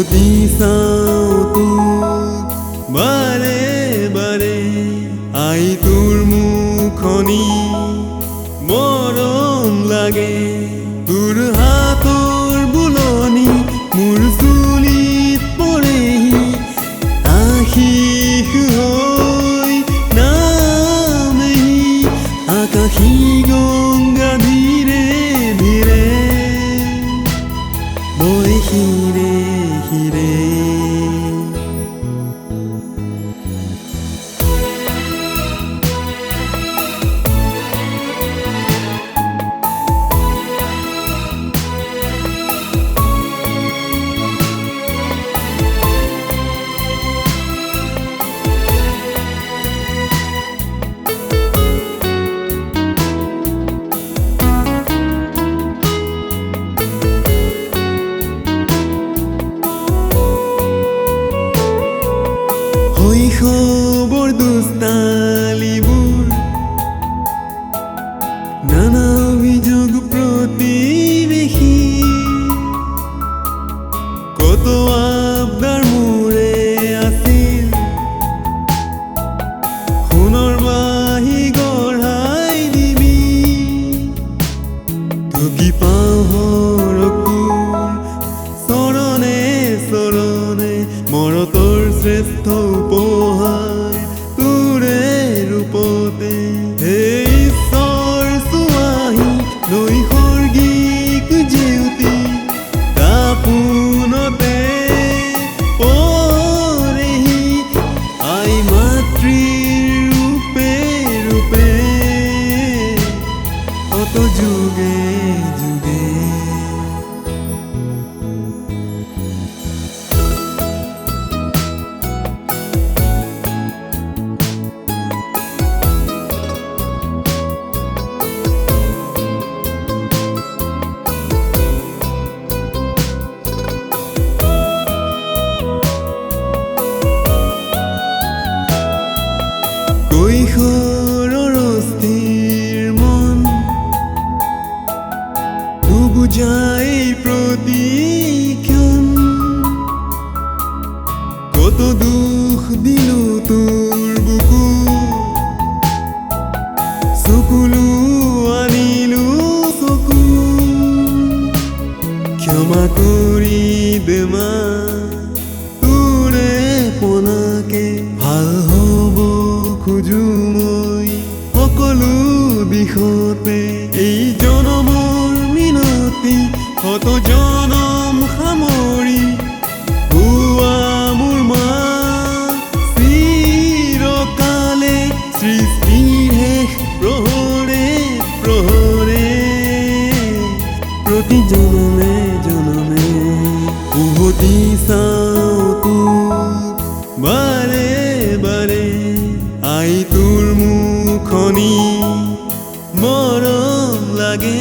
উভতি চাওঁ তোক বাৰে বাৰে, আই তোৰ মুখনি মৰম লাগে। তোৰ হাতৰ বুলনি মোৰ চুলিত পৰেহি, আশিস হৈ নামেহি আকাশী গংগা ধীৰে ধীৰে বৈ হিৰে হিৰে। শৈশৱৰ দুষ্টালিবোৰ নানা অভিযোগ প্ৰতিবেশী, কত আবদাৰ মোৰে আছিল সোণৰ বাঁহী গঢ়াই দিবি। ঢুকি পাওঁ হৰকুৰ চৰণে চৰণে, মৰতৰ শ্ৰেষ্ঠ উপহাৰ তোৰে ৰূপতে। হে ঈশ্বৰ চুৱাহি নৈসৰ্গিক জেউতি, দাপোনতে পৰেহি আই মাতৃৰ ৰূপে ৰূপে, কত যুগে যুগে। কৈশোৰৰ অস্থিৰ মন নুবুজাই প্ৰতিক্ষণ, কত দুখ দিলো তোৰ বুকু, চকুলো আনিলো চকু। ক্ষমা কৰি দে মা তোৰে পনাকে, ভাল হ'ব খোজো মই সকলো দিশতে। এই জনমৰ মিনতি শত জনম সামৰি, হোৱা মোৰ মা চিৰকালে সৃষ্টিৰ শেষ প্ৰহৰে প্ৰহৰে, প্ৰতি জনমে জনমে উভতি চাওঁ তোক বাৰে বাৰে, আই তোৰ মুখনি মৰম লাগে।